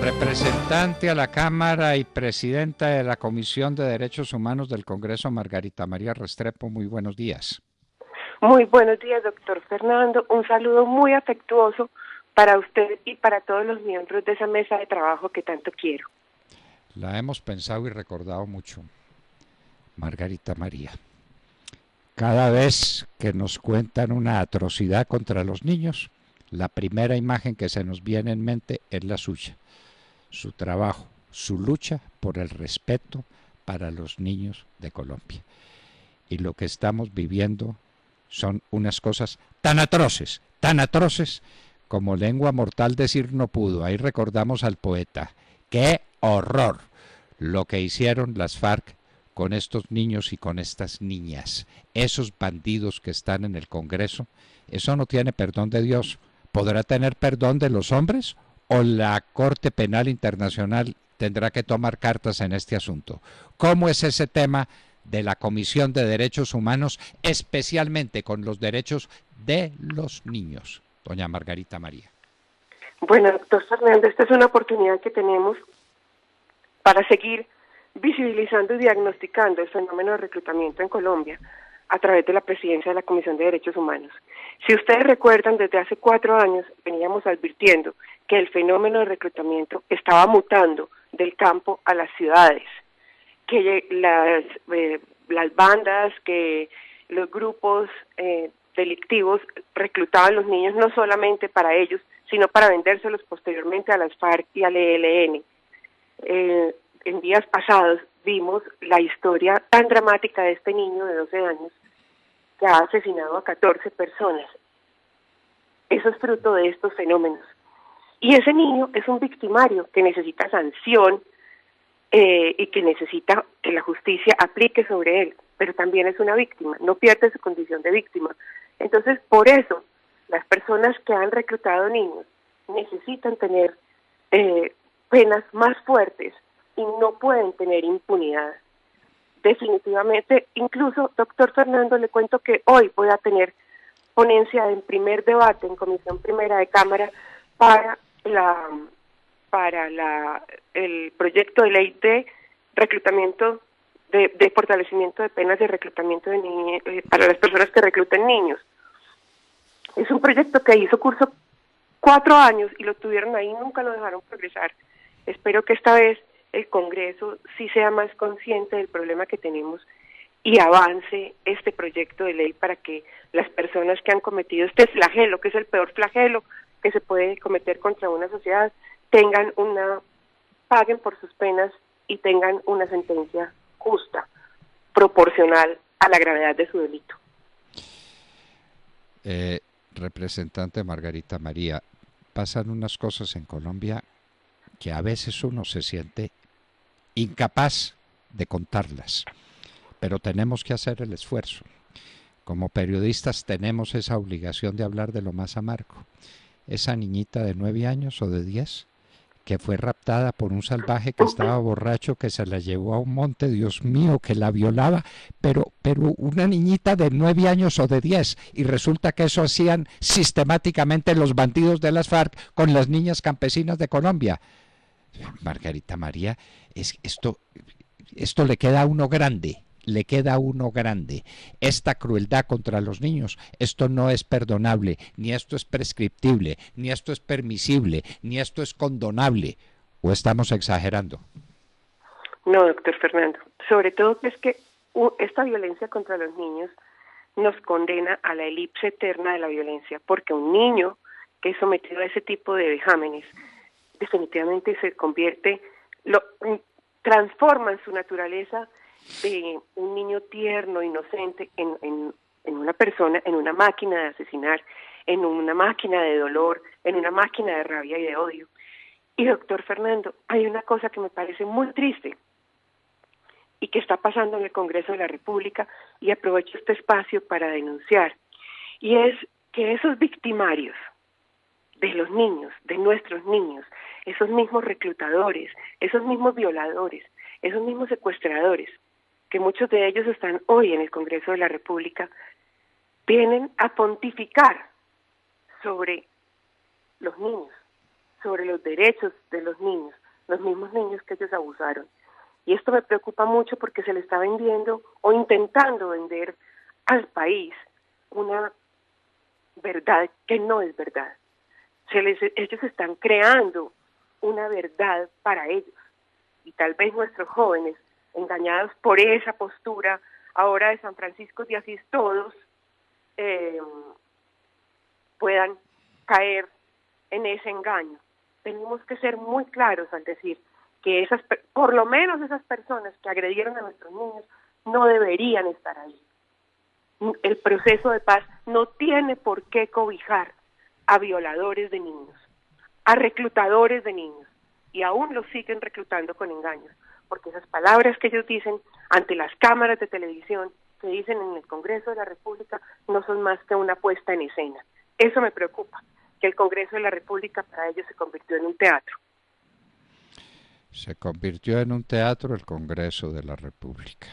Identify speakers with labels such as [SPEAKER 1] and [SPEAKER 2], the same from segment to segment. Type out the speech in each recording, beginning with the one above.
[SPEAKER 1] Representante a la Cámara y presidenta de la Comisión de Derechos Humanos del Congreso, Margarita María Restrepo, muy buenos días.
[SPEAKER 2] Muy buenos días, doctor Fernando. Un saludo muy afectuoso para usted y para todos los miembros de esa mesa de trabajo que tanto quiero.
[SPEAKER 1] La hemos pensado y recordado mucho, Margarita María. Cada vez que nos cuentan una atrocidad contra los niños, la primera imagen que se nos viene en mente es la suya. Su trabajo, su lucha por el respeto para los niños de Colombia. Y lo que estamos viviendo son unas cosas tan atroces como lengua mortal decir no pudo. Ahí recordamos al poeta. ¡Qué horror! Lo que hicieron las FARC con estos niños y con estas niñas. Esos bandidos que están en el Congreso, eso no tiene perdón de Dios. ¿Podrá tener perdón de los hombres o la Corte Penal Internacional tendrá que tomar cartas en este asunto? ¿Cómo es ese tema de la Comisión de Derechos Humanos, especialmente con los derechos de los niños, doña Margarita María?
[SPEAKER 2] Bueno, doctor Fernando, esta es una oportunidad que tenemos para seguir visibilizando y diagnosticando el fenómeno de reclutamiento en Colombia a través de la presidencia de la Comisión de Derechos Humanos. Si ustedes recuerdan, desde hace 4 años veníamos advirtiendo que el fenómeno de reclutamiento estaba mutando del campo a las ciudades, que las bandas, que los grupos delictivos reclutaban a los niños no solamente para ellos, sino para vendérselos posteriormente a las FARC y al ELN. En días pasados vimos la historia tan dramática de este niño de 12 años que ha asesinado a 14 personas. Eso es fruto de estos fenómenos. Y ese niño es un victimario que necesita sanción y que necesita que la justicia aplique sobre él, pero también es una víctima, no pierde su condición de víctima. Entonces, por eso, las personas que han reclutado niños necesitan tener penas más fuertes y no pueden tener impunidad. Definitivamente, incluso, doctor Fernando, le cuento que hoy voy a tener ponencia en primer debate en Comisión Primera de Cámara para el proyecto de ley de reclutamiento, de fortalecimiento de penas de reclutamiento de niños, para las personas que recluten niños. Es un proyecto que hizo curso 4 años y lo tuvieron ahí, nunca lo dejaron progresar. Espero que esta vez el Congreso sí sea más consciente del problema que tenemos y avance este proyecto de ley para que las personas que han cometido este flagelo, que es el peor flagelo que se puede cometer contra una sociedad, paguen por sus penas y tengan una sentencia justa, proporcional a la gravedad de su delito.
[SPEAKER 1] Representante Margarita María, pasan unas cosas en Colombia que a veces uno se siente incapaz de contarlas, pero tenemos que hacer el esfuerzo. Como periodistas tenemos esa obligación de hablar de lo más amargo. Esa niñita de 9 años o de 10 que fue raptada por un salvaje que estaba borracho, que se la llevó a un monte, Dios mío, que la violaba, pero una niñita de 9 años o de 10, y resulta que eso hacían sistemáticamente los bandidos de las FARC con las niñas campesinas de Colombia. Margarita María, esto le queda a uno grande. Esta crueldad contra los niños, esto no es perdonable, ni esto es prescriptible, ni esto es permisible, ni esto es condonable. ¿O estamos exagerando?
[SPEAKER 2] No, doctor Fernando. Sobre todo que es que esta violencia contra los niños nos condena a la elipse eterna de la violencia, porque un niño que es sometido a ese tipo de vejámenes definitivamente se convierte, transforma en su naturaleza de un niño tierno, inocente, en una persona, en una máquina de asesinar, en una máquina de dolor, en una máquina de rabia y de odio. Y doctor Fernando, hay una cosa que me parece muy triste y que está pasando en el Congreso de la República, y aprovecho este espacio para denunciar, y es que esos victimarios de los niños, de nuestros niños, esos mismos reclutadores, esos mismos violadores, esos mismos secuestradores, que muchos de ellos están hoy en el Congreso de la República, vienen a pontificar sobre los niños, sobre los derechos de los niños, los mismos niños que ellos abusaron. Y esto me preocupa mucho porque se le está vendiendo o intentando vender al país una verdad que no es verdad. Ellos están creando una verdad para ellos. Y tal vez nuestros jóvenes, engañados por esa postura, ahora de San Francisco de Asís, todos puedan caer en ese engaño. Tenemos que ser muy claros al decir que por lo menos esas personas que agredieron a nuestros niños no deberían estar ahí. El proceso de paz no tiene por qué cobijar a violadores de niños, a reclutadores de niños, y aún los siguen reclutando con engaños, porque esas palabras que ellos dicen ante las cámaras de televisión, que dicen en el Congreso de la República, no son más que una puesta en escena. Eso me preocupa, que el Congreso de la República para ellos se convirtió en un teatro.
[SPEAKER 1] Se convirtió en un teatro el Congreso de la República.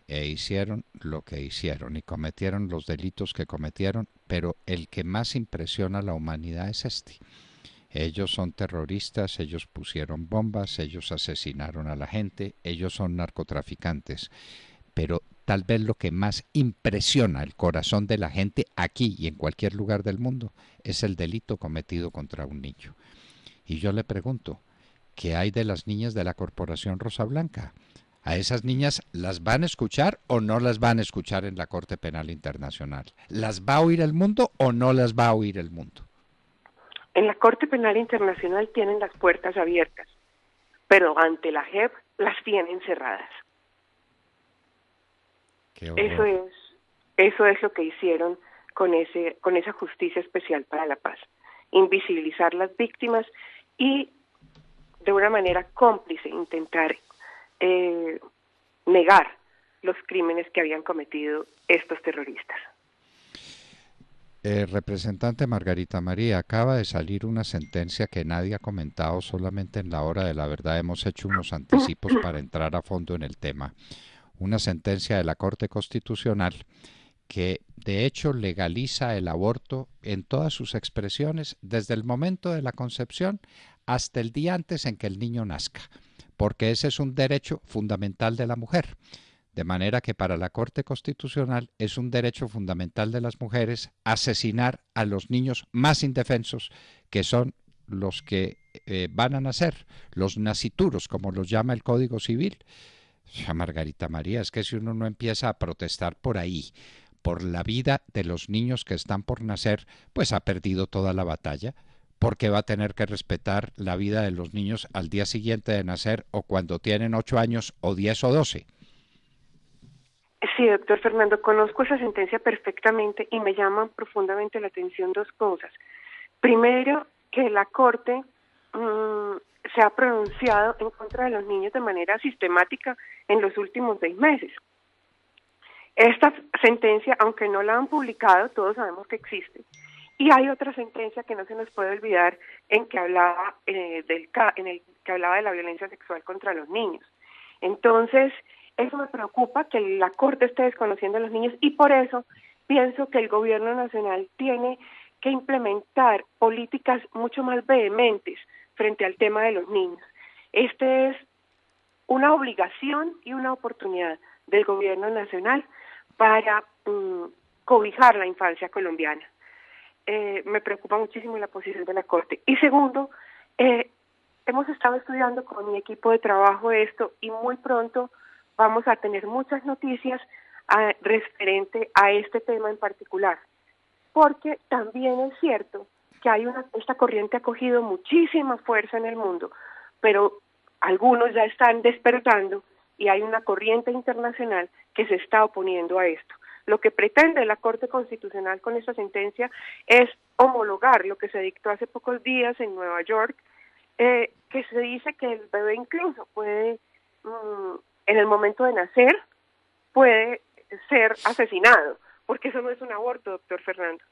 [SPEAKER 1] E hicieron lo que hicieron y cometieron los delitos que cometieron, pero el que más impresiona a la humanidad es este. Ellos son terroristas, ellos pusieron bombas, ellos asesinaron a la gente, ellos son narcotraficantes. Pero tal vez lo que más impresiona el corazón de la gente aquí y en cualquier lugar del mundo es el delito cometido contra un niño. Y yo le pregunto, ¿qué hay de las niñas de la Corporación Rosa Blanca? ¿A esas niñas las van a escuchar o no las van a escuchar en la Corte Penal Internacional? ¿Las va a oír el mundo o no las va a oír el mundo?
[SPEAKER 2] En la Corte Penal Internacional tienen las puertas abiertas, pero ante la JEP las tienen cerradas. Eso es lo que hicieron con esa justicia especial para la paz. Invisibilizar las víctimas y de una manera cómplice intentar negar los crímenes que habían cometido estos terroristas.
[SPEAKER 1] Representante Margarita María, acaba de salir una sentencia que nadie ha comentado, solamente en la hora de la verdad hemos hecho unos anticipos para entrar a fondo en el tema. Una sentencia de la Corte Constitucional que de hecho legaliza el aborto en todas sus expresiones, desde el momento de la concepción hasta el día antes en que el niño nazca, porque ese es un derecho fundamental de la mujer. De manera que para la Corte Constitucional es un derecho fundamental de las mujeres asesinar a los niños más indefensos, que son los que van a nacer, los nacituros, como los llama el Código Civil. Margarita María, es que si uno no empieza a protestar por ahí, por la vida de los niños que están por nacer, pues ha perdido toda la batalla, porque va a tener que respetar la vida de los niños al día siguiente de nacer o cuando tienen 8 años o 10 o 12.
[SPEAKER 2] Sí, doctor Fernando, conozco esa sentencia perfectamente y me llaman profundamente la atención dos cosas. Primero, que la Corte se ha pronunciado en contra de los niños de manera sistemática en los últimos 6 meses. Esta sentencia, aunque no la han publicado, todos sabemos que existe. Y hay otra sentencia que no se nos puede olvidar en que hablaba que hablaba de la violencia sexual contra los niños. Entonces, eso me preocupa, que la Corte esté desconociendo a los niños, y por eso pienso que el gobierno nacional tiene que implementar políticas mucho más vehementes frente al tema de los niños. Este es una obligación y una oportunidad del gobierno nacional para cobijar la infancia colombiana. Me preocupa muchísimo la posición de la Corte. Y segundo, hemos estado estudiando con mi equipo de trabajo esto y muy pronto vamos a tener muchas noticias referente a este tema en particular, porque también es cierto que esta corriente ha cogido muchísima fuerza en el mundo, pero algunos ya están despertando y hay una corriente internacional que se está oponiendo a esto. Lo que pretende la Corte Constitucional con esta sentencia es homologar lo que se dictó hace pocos días en Nueva York, que se dice que el bebé incluso puede, en el momento de nacer, puede ser asesinado, porque eso no es un aborto, doctor Fernando.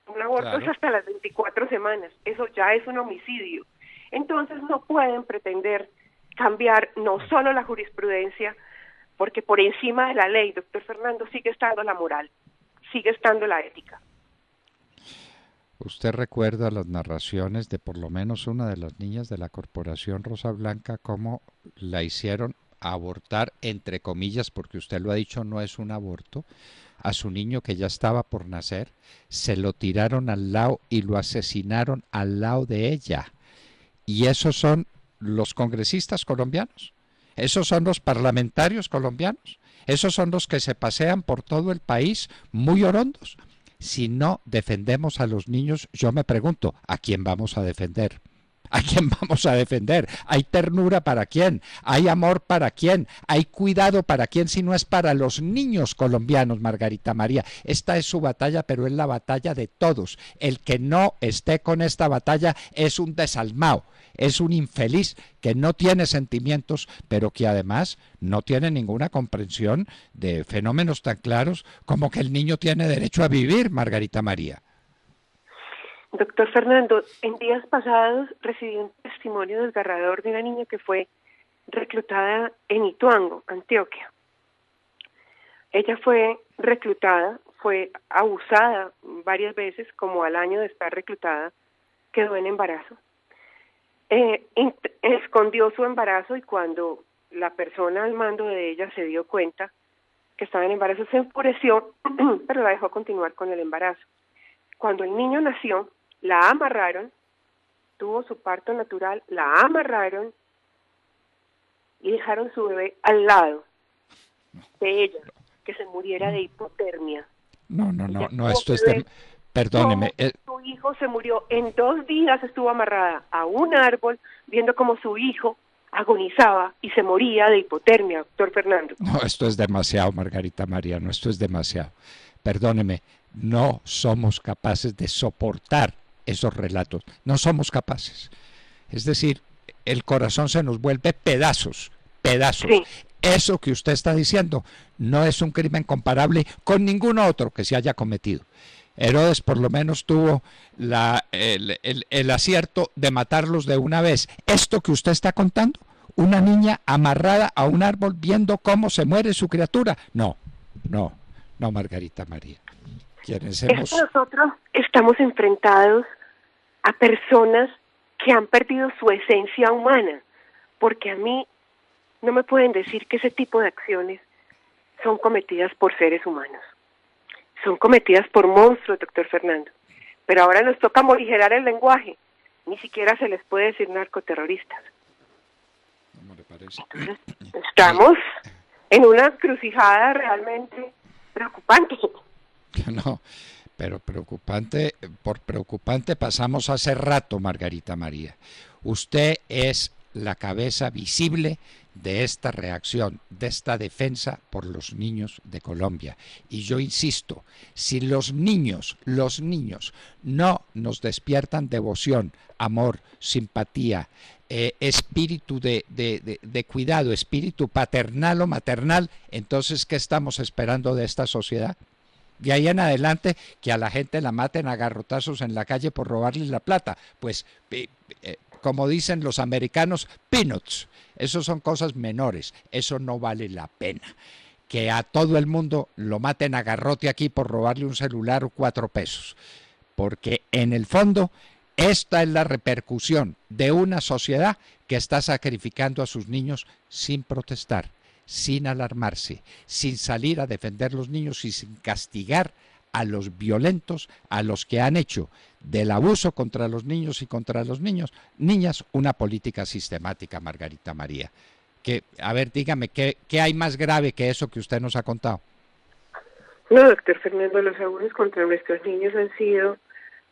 [SPEAKER 2] Un aborto es hasta las 24 semanas, eso ya es un homicidio. Entonces no pueden pretender cambiar no solo la jurisprudencia, porque por encima de la ley, doctor Fernando, sigue estando la moral, sigue estando la ética.
[SPEAKER 1] Usted recuerda las narraciones de por lo menos una de las niñas de la Corporación Rosa Blanca, cómo la hicieron abortar, entre comillas, porque usted lo ha dicho, no es un aborto, a su niño que ya estaba por nacer, se lo tiraron al lado y lo asesinaron al lado de ella. Y esos son los congresistas colombianos, esos son los parlamentarios colombianos, esos son los que se pasean por todo el país muy orondos. Si no defendemos a los niños, yo me pregunto, ¿a quién vamos a defender? ¿A quién vamos a defender? ¿Hay ternura para quién? ¿Hay amor para quién? ¿Hay cuidado para quién si no es para los niños colombianos, Margarita María? Esta es su batalla, pero es la batalla de todos. El que no esté con esta batalla es un desalmado, es un infeliz que no tiene sentimientos, pero que además no tiene ninguna comprensión de fenómenos tan claros como que el niño tiene derecho a vivir, Margarita María.
[SPEAKER 2] Doctor Fernando, en días pasados recibí un testimonio desgarrador de una niña que fue reclutada en Ituango, Antioquia. Ella fue reclutada, fue abusada varias veces, como al año de estar reclutada, quedó en embarazo. Escondió su embarazo y cuando la persona al mando de ella se dio cuenta que estaba en embarazo, se enfureció, pero la dejó continuar con el embarazo. Cuando el niño nació, la amarraron, tuvo su parto natural, la amarraron y dejaron su bebé al lado de ella, que se muriera de hipotermia.
[SPEAKER 1] No, esto es de... Perdóneme.
[SPEAKER 2] Su hijo se murió en 2 días, estuvo amarrada a un árbol, viendo cómo su hijo agonizaba y se moría de hipotermia, doctor Fernando.
[SPEAKER 1] No, esto es demasiado, Margarita María, no, esto es demasiado. Perdóneme, no somos capaces de soportar esos relatos, no somos capaces. Es decir, el corazón se nos vuelve pedazos, pedazos. Sí. Eso que usted está diciendo no es un crimen comparable con ningún otro que se haya cometido. Herodes por lo menos tuvo el acierto de matarlos de una vez. Esto que usted está contando, una niña amarrada a un árbol viendo cómo se muere su criatura. No, Margarita María.
[SPEAKER 2] Nosotros estamos enfrentados a personas que han perdido su esencia humana, porque a mí no me pueden decir que ese tipo de acciones son cometidas por seres humanos. Son cometidas por monstruos, doctor Fernando. Pero ahora nos toca morigerar el lenguaje. Ni siquiera se les puede decir narcoterroristas.
[SPEAKER 1] ¿Cómo le parece?
[SPEAKER 2] Entonces, estamos en una encrucijada realmente preocupante.
[SPEAKER 1] No, pero por preocupante pasamos hace rato, Margarita María. Usted es la cabeza visible de esta reacción, de esta defensa por los niños de Colombia. Y yo insisto, si los niños no nos despiertan devoción, amor, simpatía, espíritu de cuidado, espíritu paternal o maternal, entonces, ¿qué estamos esperando de esta sociedad? De ahí en adelante, que a la gente la maten a garrotazos en la calle por robarle la plata. Pues, como dicen los americanos, peanuts. Eso son cosas menores. Eso no vale la pena. Que a todo el mundo lo maten a garrote aquí por robarle un celular o 4 pesos. Porque en el fondo, esta es la repercusión de una sociedad que está sacrificando a sus niños sin protestar, sin alarmarse, sin salir a defender los niños y sin castigar a los violentos, a los que han hecho del abuso contra los niños y contra los niñas, una política sistemática, Margarita María. Que, a ver, dígame, ¿qué hay más grave que eso que usted nos ha contado?
[SPEAKER 2] No, doctor Fernando, los abusos contra nuestros niños han sido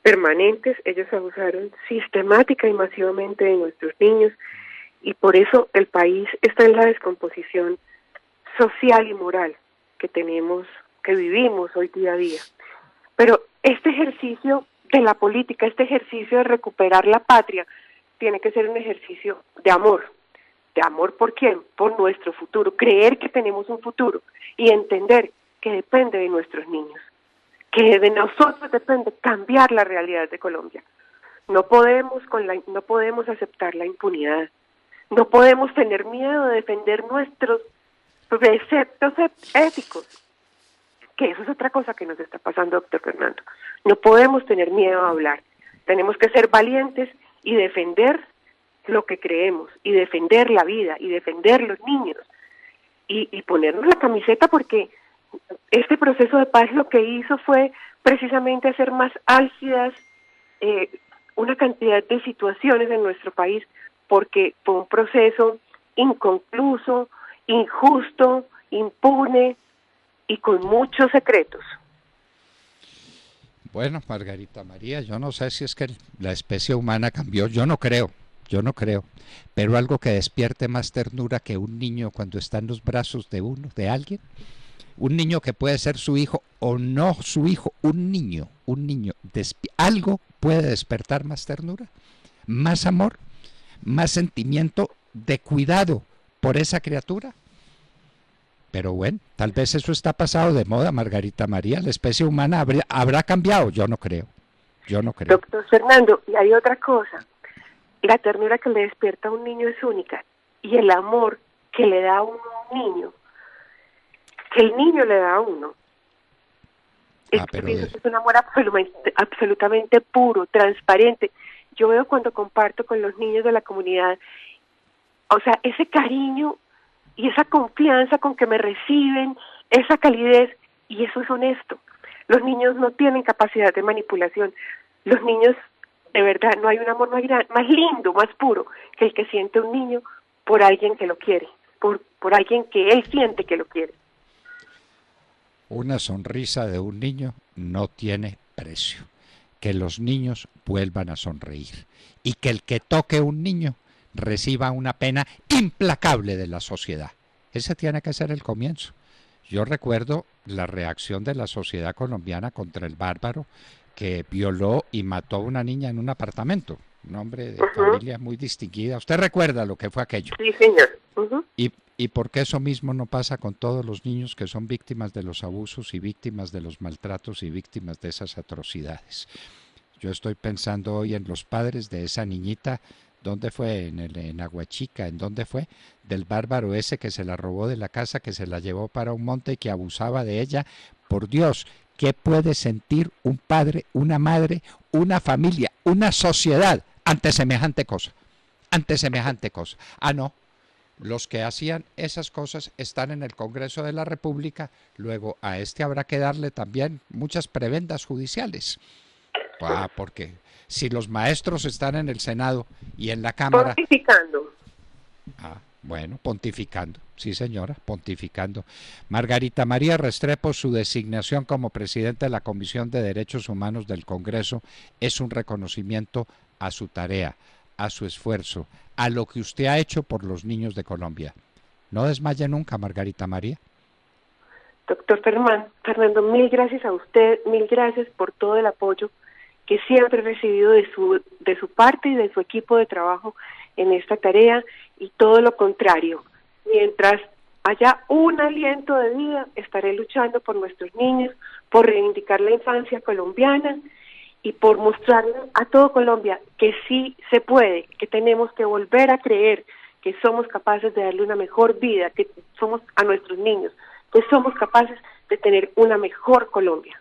[SPEAKER 2] permanentes. Ellos abusaron sistemática y masivamente de nuestros niños y por eso el país está en la descomposición social y moral que tenemos, que vivimos hoy día a día. Pero este ejercicio de la política, este ejercicio de recuperar la patria, tiene que ser un ejercicio de amor. ¿De amor por quién? Por nuestro futuro. Creer que tenemos un futuro y entender que depende de nuestros niños, que de nosotros depende cambiar la realidad de Colombia. No podemos aceptar la impunidad. No podemos tener miedo de defender nuestros preceptos éticos, porque eso es otra cosa que nos está pasando, doctor Fernando. No podemos tener miedo a hablar. Tenemos que ser valientes y defender lo que creemos, y defender la vida, y defender los niños, y ponernos la camiseta, porque este proceso de paz lo que hizo fue precisamente hacer más álgidas una cantidad de situaciones en nuestro país, porque fue un proceso inconcluso, injusto, impune y con muchos secretos.
[SPEAKER 1] Bueno, Margarita María, yo no sé si es que la especie humana cambió, yo no creo, pero algo que despierte más ternura que un niño cuando está en los brazos de uno, de alguien, un niño que puede ser su hijo o no su hijo, un niño, algo puede despertar más ternura, más amor, más sentimiento de cuidado por esa criatura. Pero bueno, tal vez eso está pasado de moda, Margarita María. La especie humana habrá cambiado. Yo no creo.
[SPEAKER 2] Doctor Fernando, y hay otra cosa. La ternura que le despierta a un niño es única. Y el amor que le da a un niño, que el niño le da a uno, es un amor absolutamente puro, transparente. Yo veo cuando comparto con los niños de la comunidad, o sea, ese cariño y esa confianza con que me reciben, esa calidez, y eso es honesto. Los niños no tienen capacidad de manipulación. Los niños, de verdad, no hay un amor más lindo, más puro, que el que siente un niño por alguien que lo quiere, por alguien que él siente que lo quiere.
[SPEAKER 1] Una sonrisa de un niño no tiene precio. Que los niños vuelvan a sonreír. Y que el que toque un niño reciba una pena implacable de la sociedad. Ese tiene que ser el comienzo. Yo recuerdo la reacción de la sociedad colombiana contra el bárbaro que violó y mató a una niña en un apartamento, un hombre de familia muy distinguida. ¿Usted recuerda lo que fue aquello?
[SPEAKER 2] Sí, señor.
[SPEAKER 1] ¿Y por qué eso mismo no pasa con todos los niños que son víctimas de los abusos y víctimas de los maltratos y víctimas de esas atrocidades? Yo estoy pensando hoy en los padres de esa niñita. ¿Dónde fue? En Aguachica. ¿En dónde fue? Del bárbaro ese que se la robó de la casa, que se la llevó para un monte y que abusaba de ella. Por Dios, ¿qué puede sentir un padre, una madre, una familia, una sociedad ante semejante cosa? Ah, no. Los que hacían esas cosas están en el Congreso de la República. Luego a este habrá que darle también muchas prebendas judiciales. Porque si los maestros están en el Senado y en la Cámara...
[SPEAKER 2] Pontificando.
[SPEAKER 1] Pontificando. Sí, señora, pontificando. Margarita María Restrepo, su designación como presidenta de la Comisión de Derechos Humanos del Congreso es un reconocimiento a su tarea, a su esfuerzo, a lo que usted ha hecho por los niños de Colombia. No desmaye nunca, Margarita María.
[SPEAKER 2] Doctor Fernando, mil gracias a usted, mil gracias por todo el apoyo que siempre he recibido de su parte y de su equipo de trabajo en esta tarea, y todo lo contrario. Mientras haya un aliento de vida, estaré luchando por nuestros niños, por reivindicar la infancia colombiana y por mostrarle a todo Colombia que sí se puede, que tenemos que volver a creer que somos capaces de darle una mejor vida, que somos a nuestros niños, que somos capaces de tener una mejor Colombia.